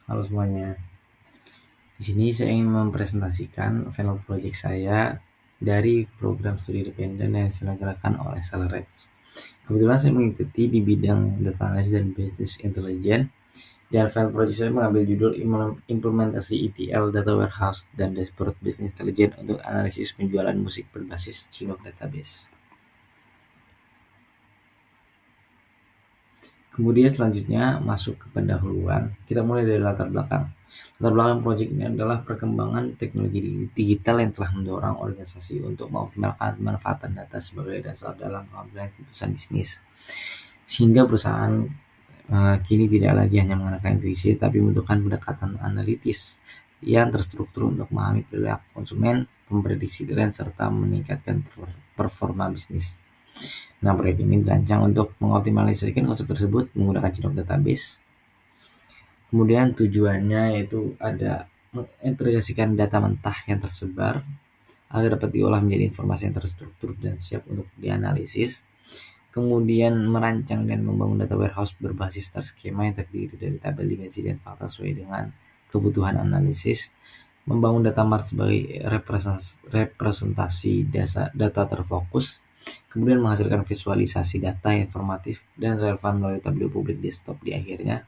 Halo semuanya. Di sini saya ingin mempresentasikan final project saya dari program studi independen yang diselenggarakan oleh Accelerate. Kebetulan saya mengikuti di bidang data analysis dan business intelligence, dan final project saya mengambil judul implementasi ETL data warehouse dan dashboard business intelligence untuk analisis penjualan musik berbasis Chinook database. Kemudian selanjutnya masuk ke pendahuluan. Kita mulai dari latar belakang. Latar belakang proyek ini adalah perkembangan teknologi digital yang telah mendorong organisasi untuk mengoptimalkan pemanfaatan data sebagai dasar dalam pengambilan keputusan bisnis. Sehingga perusahaan kini tidak lagi hanya menggunakan intuisi, tapi membutuhkan pendekatan analitis yang terstruktur untuk memahami perilaku konsumen, memprediksi tren, serta meningkatkan performa bisnis. Nah, proyek ini dirancang untuk mengoptimalisasikan konsep tersebut menggunakan Chinook database. Kemudian tujuannya yaitu ada mengintegrasikan data mentah yang tersebar agar dapat diolah menjadi informasi yang terstruktur dan siap untuk dianalisis. Kemudian merancang dan membangun data warehouse berbasis star skema yang terdiri dari tabel dimensi dan fakta sesuai dengan kebutuhan analisis. Membangun data mart sebagai representasi data terfokus. Kemudian menghasilkan visualisasi data yang informatif dan relevan melalui tableau publik desktop di akhirnya.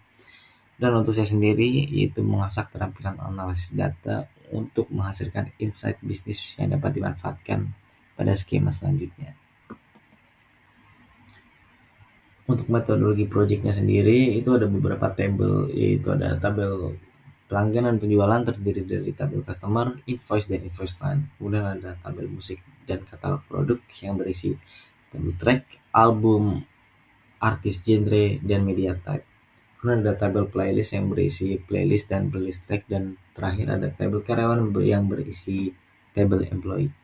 Dan untuk saya sendiri, yaitu mengasah keterampilan analisis data untuk menghasilkan insight bisnis yang dapat dimanfaatkan pada skema selanjutnya. Untuk metodologi projectnya sendiri, itu ada beberapa tabel, yaitu ada tabel pelanggan dan penjualan terdiri dari tabel customer, invoice, dan invoice line. Kemudian ada tabel musik dan katalog produk yang berisi tabel track, album, artis, genre, dan media type. Kemudian ada tabel playlist yang berisi playlist dan playlist track, dan terakhir ada tabel karyawan yang berisi tabel employee.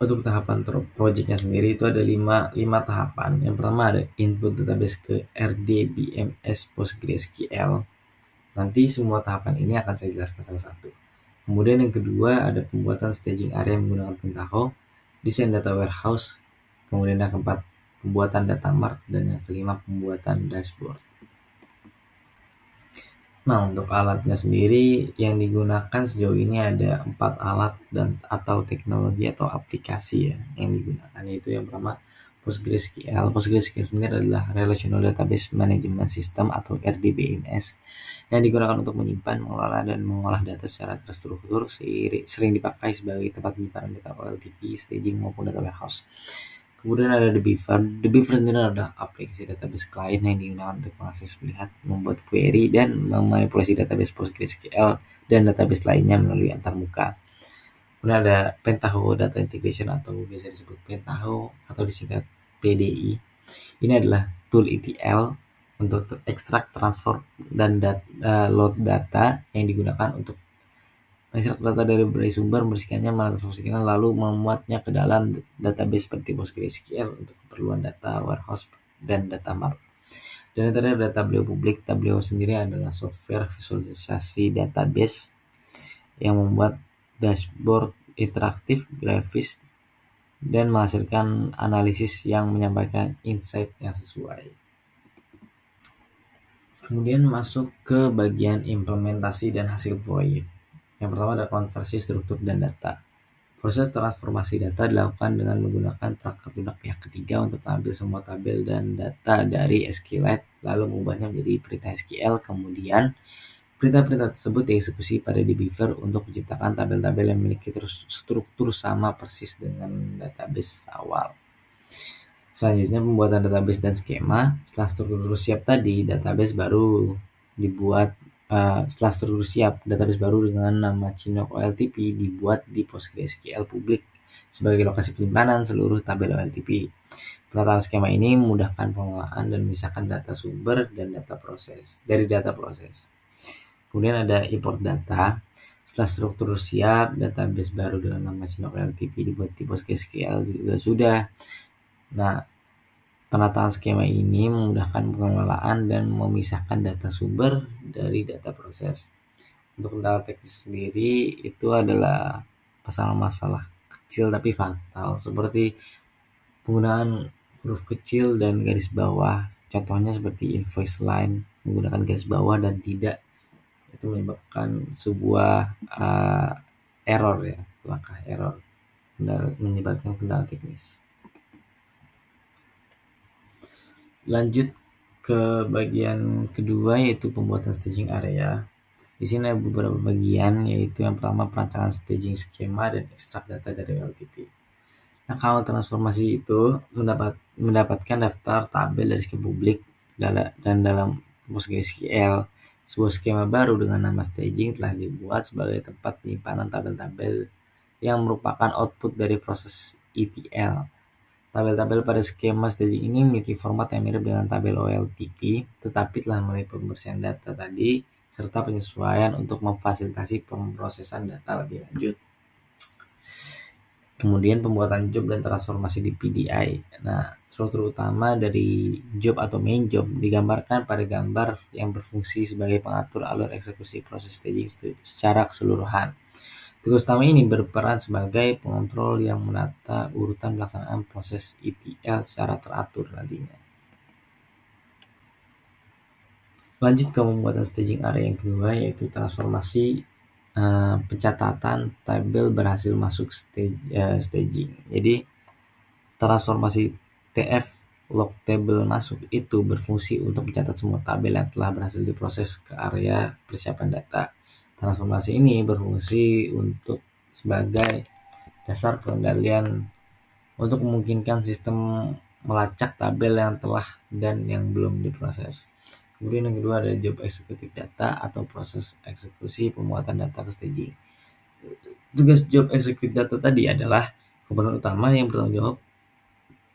Untuk tahapan projectnya sendiri itu ada 5 tahapan. Yang pertama ada input database ke RDBMS PostgreSQL. Nanti semua tahapan ini akan saya jelaskan satu-satu. Kemudian yang kedua ada pembuatan staging area menggunakan Pentaho, desain data warehouse, kemudian yang keempat pembuatan data mart, dan yang kelima pembuatan dashboard. Nah, untuk alatnya sendiri yang digunakan sejauh ini ada 4 alat dan atau teknologi atau aplikasi ya yang digunakan, yaitu yang pertama PostgreSQL. PostgreSQL sendiri adalah Relational Database Management System atau RDBMS yang digunakan untuk menyimpan, mengelola, dan mengolah data secara terstruktur, sering dipakai sebagai tempat penyimpanan data OLTP, staging, maupun data warehouse. Kemudian ada The Beaver. The Beaver sendiri adalah aplikasi database client yang digunakan untuk mengakses, melihat, membuat query, dan memanipulasi database PostgreSQL dan database lainnya melalui antarmuka. Kemudian ada Pentaho Data Integration atau biasa disebut Pentaho atau disingkat PDI. Ini adalah tool ETL untuk ekstrak, transfer, dan load data yang digunakan untuk mengekstrak data dari berbagai sumber, membersihkannya, mentransformasikannya, lalu memuatnya ke dalam database seperti PostgreSQL untuk keperluan data warehouse dan data mart. Dan yang terakhir ada Tableau publik. Tableau sendiri adalah software visualisasi database yang membuat dashboard interaktif, grafis, dan menghasilkan analisis yang menyampaikan insight yang sesuai. Kemudian masuk ke bagian implementasi dan hasil proyek. Yang pertama ada konversi struktur dan data. Proses transformasi data dilakukan dengan menggunakan perangkat lunak pihak ketiga untuk mengambil semua tabel dan data dari SQLite, lalu mengubahnya menjadi perintah SQL. Kemudian perintah-perintah tersebut dieksekusi pada Beaver untuk menciptakan tabel-tabel yang memiliki struktur sama persis dengan database awal. Selanjutnya pembuatan database dan skema. Setelah struktur siap tadi, database baru dibuat. Setelah struktur siap, database baru dengan nama Chinook OLTP dibuat di PostgreSQL publik sebagai lokasi penyimpanan seluruh tabel OLTP. Penataan skema ini memudahkan pengelolaan dan memisahkan data sumber dan data proses. Kemudian ada import data. Setelah struktur siap, database baru dengan nama Chinook OLTP dibuat di PostgreSQL juga sudah. Nah, penataan skema ini memudahkan pengelolaan dan memisahkan data sumber dari data proses. Untuk kendala teknis sendiri itu adalah masalah-masalah kecil tapi fatal, seperti penggunaan huruf kecil dan garis bawah. Contohnya seperti invoice line menggunakan garis bawah dan tidak, itu menyebabkan sebuah error ya, langkah error, menyebabkan kendala teknis. Lanjut ke bagian kedua, yaitu pembuatan staging area. Di sini ada beberapa bagian, yaitu yang pertama perancangan staging skema dan ekstrak data dari OLTP. Nah, kalau transformasi itu mendapatkan daftar tabel dari skema publik dan dalam PostgreSQL, sebuah skema baru dengan nama staging telah dibuat sebagai tempat penyimpanan tabel-tabel yang merupakan output dari proses ETL. Tabel-tabel pada skema staging ini memiliki format yang mirip dengan tabel OLTP, tetapi telah melalui pembersihan data tadi serta penyesuaian untuk memfasilitasi pemrosesan data lebih lanjut. Kemudian pembuatan job dan transformasi di PDI. Nah, struktur utama dari job atau main job digambarkan pada gambar yang berfungsi sebagai pengatur alur eksekusi proses staging secara keseluruhan. Tugas utama ini berperan sebagai pengontrol yang menata urutan pelaksanaan proses ETL secara teratur nantinya. Lanjut ke pembuatan staging area yang kedua, yaitu transformasi pencatatan tabel berhasil masuk staging. Jadi transformasi TF log table masuk itu berfungsi untuk mencatat semua tabel yang telah berhasil diproses ke area persiapan data. Transformasi ini berfungsi untuk sebagai dasar pengendalian untuk memungkinkan sistem melacak tabel yang telah dan yang belum diproses. Kemudian yang kedua ada job eksekutif data atau proses eksekusi pembuatan data ke staging. Tugas job eksekutif data tadi adalah komponen utama yang bertanggung jawab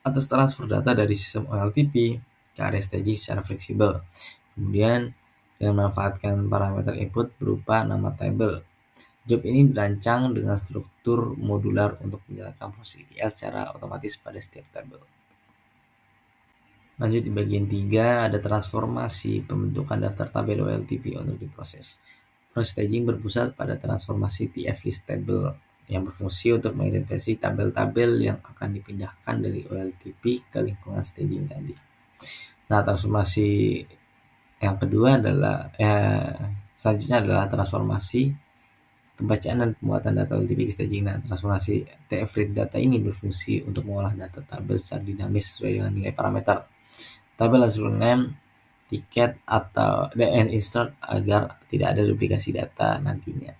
atas transfer data dari sistem OLTP ke area staging secara fleksibel. Kemudian dengan memanfaatkan parameter input berupa nama tabel. Job ini dirancang dengan struktur modular untuk menjalankan proses ETL secara otomatis pada setiap tabel. Lanjut di bagian 3 ada transformasi pembentukan daftar tabel OLTP untuk diproses. Proses staging berpusat pada transformasi TF list table yang berfungsi untuk mengidentifikasi tabel-tabel yang akan dipindahkan dari OLTP ke lingkungan staging tadi. Nah, transformasi yang kedua adalah selanjutnya adalah transformasi pembacaan dan pembuatan data OLTP ke staging. Nah, transformasi TF read data ini berfungsi untuk mengolah data tabel secara dinamis sesuai dengan nilai parameter tabel hasil name, tiket atau and insert agar tidak ada duplikasi data nantinya.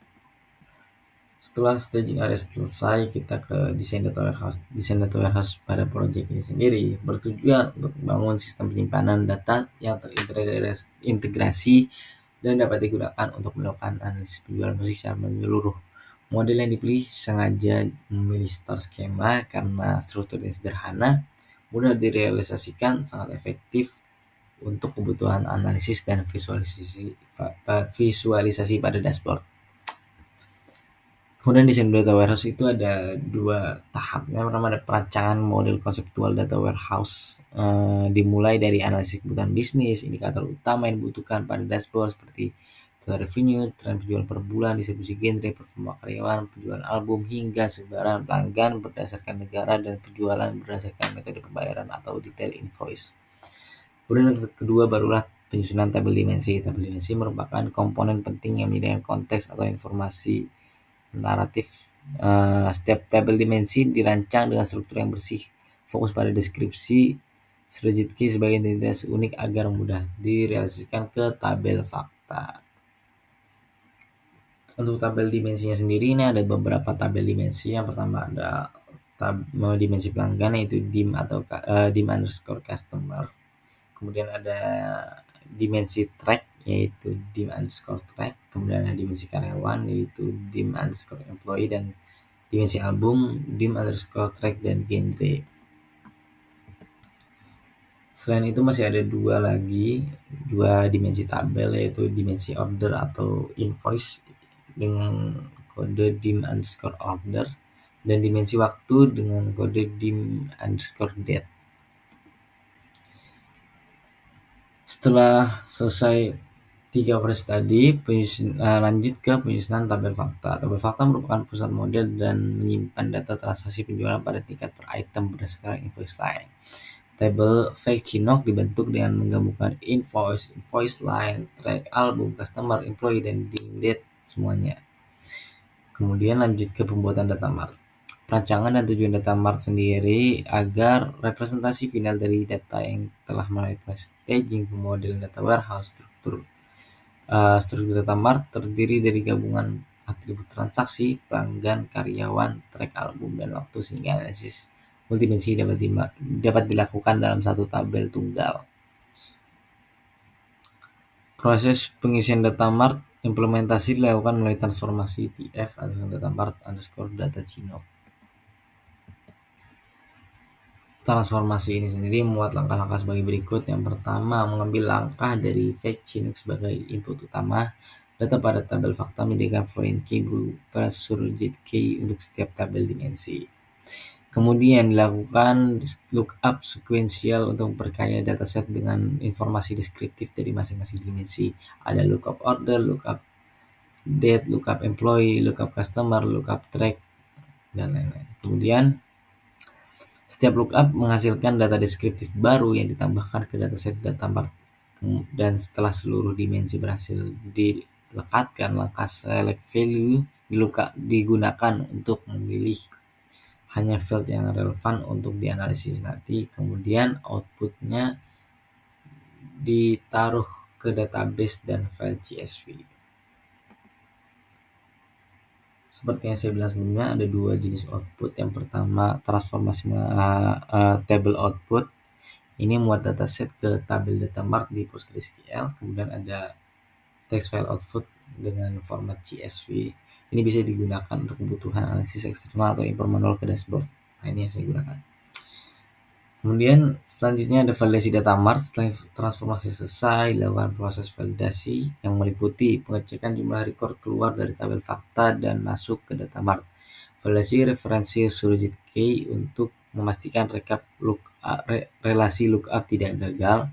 Setelah staging area selesai, kita ke desain data warehouse. Desain data warehouse pada project ini sendiri bertujuan untuk membangun sistem penyimpanan data yang terintegrasi dan dapat digunakan untuk melakukan analisis penjualan musik secara menyeluruh. Model yang dipilih sengaja memilih star skema karena strukturnya sederhana, mudah direalisasikan, sangat efektif untuk kebutuhan analisis dan visualisasi pada dashboard. Kemudian desain data warehouse itu ada 2 tahap. Yang pertama ada perancangan model konseptual data warehouse, dimulai dari analisis kebutuhan bisnis, indikator utama yang dibutuhkan pada dashboard seperti total revenue, tren penjualan per bulan, distribusi genre, performa karyawan, penjualan album, hingga sebaran pelanggan berdasarkan negara dan penjualan berdasarkan metode pembayaran atau detail invoice. Kemudian yang kedua barulah penyusunan tabel dimensi. Tabel dimensi merupakan komponen penting yang menyediakan konteks atau informasi naratif. Setiap tabel dimensi dirancang dengan struktur yang bersih, fokus pada deskripsi rigid key sebagai identitas unik agar mudah direalisasikan ke tabel fakta. Untuk tabel dimensinya sendiri ini ada beberapa tabel dimensi. Yang pertama ada dimensi pelanggan, yaitu dim atau dim underscore customer. Kemudian ada dimensi track, yaitu dim underscore track. Kemudian ada dimensi karyawan, yaitu dim underscore employee, dan dimensi album dim underscore track dan genre. Selain itu masih ada dua dimensi tabel, yaitu dimensi order atau invoice dengan kode dim underscore order, dan dimensi waktu dengan kode dim underscore date. Setelah selesai 3 proses tadi, lanjut ke penyusunan tabel fakta. Tabel fakta merupakan pusat model dan menyimpan data transaksi penjualan pada tingkat per item berdasarkan invoice line. Tabel Factinok dibentuk dengan menggabungkan invoice line, track album, customer, employee, dan due date semuanya. Kemudian lanjut ke pembuatan data mart. Perancangan dan tujuan data mart sendiri agar representasi final dari data yang telah melalui staging, pemodelan data warehouse, struktur data mart terdiri dari gabungan atribut transaksi, pelanggan, karyawan, track album, dan waktu sehingga analisis multidimensi dapat dilakukan dalam satu tabel tunggal. Proses pengisian data mart implementasi dilakukan melalui transformasi TF atau data mart _data Chinok. Transformasi ini sendiri membuat langkah-langkah sebagai berikut. Yang pertama, mengambil langkah dari fetch Chinook sebagai input utama. Data pada tabel fakta menyediakan foreign key berupa surrogate key untuk setiap tabel dimensi. Kemudian dilakukan lookup sequential untuk memperkaya dataset dengan informasi deskriptif dari masing-masing dimensi. Ada lookup order, lookup date, lookup employee, lookup customer, lookup track, dan lain-lain. Kemudian setiap lookup menghasilkan data deskriptif baru yang ditambahkan ke dataset data mart, dan setelah seluruh dimensi berhasil dilekatkan, langkah select value digunakan untuk memilih hanya field yang relevan untuk dianalisis nanti. Kemudian outputnya ditaruh ke database dan file CSV. Seperti yang saya bilang sebelumnya, ada dua jenis output. Yang pertama, transformasi table output. Ini muat dataset ke tabel data mart di PostgreSQL. Kemudian ada text file output dengan format CSV. Ini bisa digunakan untuk kebutuhan analisis eksternal atau import manual ke dashboard. Nah, ini yang saya gunakan. Kemudian selanjutnya ada validasi data mart. Setelah transformasi selesai, dilakukan proses validasi yang meliputi pengecekan jumlah record keluar dari tabel fakta dan masuk ke data mart. Validasi referensi surrogate key untuk memastikan relasi lookup tidak gagal.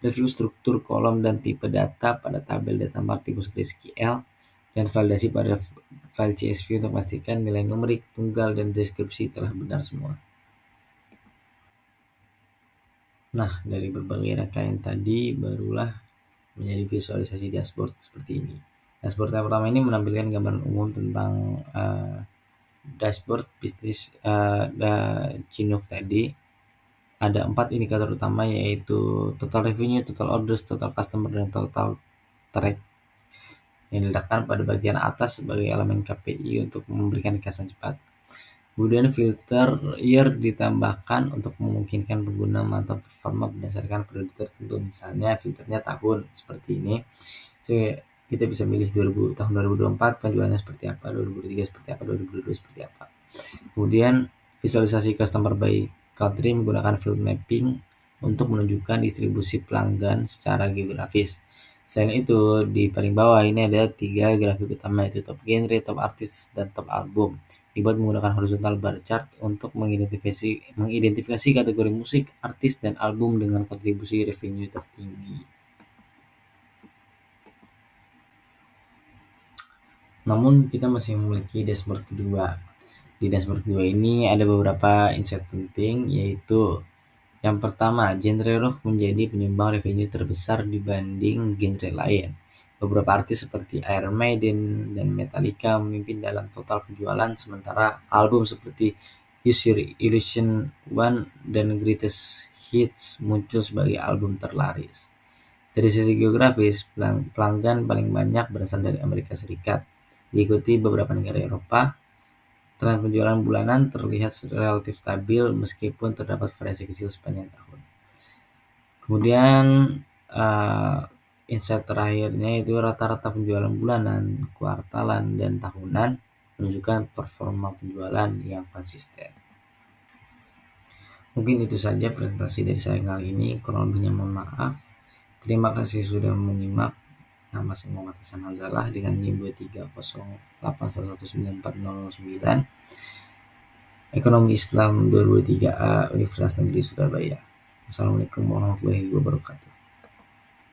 Review struktur kolom dan tipe data pada tabel data mart di PostgreSQL. Dan validasi pada file CSV untuk memastikan nilai numerik, tunggal, dan deskripsi telah benar semua. Nah, dari berbagai rangkaian tadi barulah menjadi visualisasi dashboard seperti ini. Dashboard yang pertama ini menampilkan gambaran umum tentang dashboard bisnis Chinook tadi. Ada 4 indikator utama, yaitu total revenue, total orders, total customer, dan total track, yang diletakkan pada bagian atas sebagai elemen KPI untuk memberikan kesan cepat. Kemudian filter year ditambahkan untuk memungkinkan pengguna memantau performa berdasarkan periode tertentu. Misalnya filternya tahun seperti ini. So, kita bisa milih tahun 2024 penjualannya seperti apa, 2023 seperti apa, 2022 seperti apa. Kemudian visualisasi customer by country menggunakan field mapping untuk menunjukkan distribusi pelanggan secara geografis. Selain itu, di paling bawah ini ada 3 grafik utama, yaitu top genre, top artist, dan top album. Dibuat menggunakan horizontal bar chart untuk mengidentifikasi kategori musik, artis, dan album dengan kontribusi revenue tertinggi. Namun kita masih memiliki dashboard kedua. Di dashboard kedua ini ada beberapa insight penting, yaitu yang pertama, genre rock menjadi penyumbang revenue terbesar dibanding genre lain. Beberapa artis seperti Iron Maiden dan Metallica memimpin dalam total penjualan, sementara album seperti Use Your Illusion 1 dan Greatest Hits muncul sebagai album terlaris. Dari sisi geografis, pelanggan paling banyak berasal dari Amerika Serikat, diikuti beberapa negara Eropa. Tren penjualan bulanan terlihat relatif stabil meskipun terdapat variasi kecil sepanjang tahun. Kemudian insight terakhirnya itu rata-rata penjualan bulanan, kuartalan, dan tahunan menunjukkan performa penjualan yang konsisten. Mungkin itu saja presentasi dari saya kali ini. Kurang lebihnya mohon maaf. Terima kasih sudah menyimak. Nama saya Muhammad Hasan Hanzalah dengan NIM 2308119409. Ekonomi Islam 223A Universitas Negeri Surabaya. Assalamualaikum warahmatullahi wabarakatuh.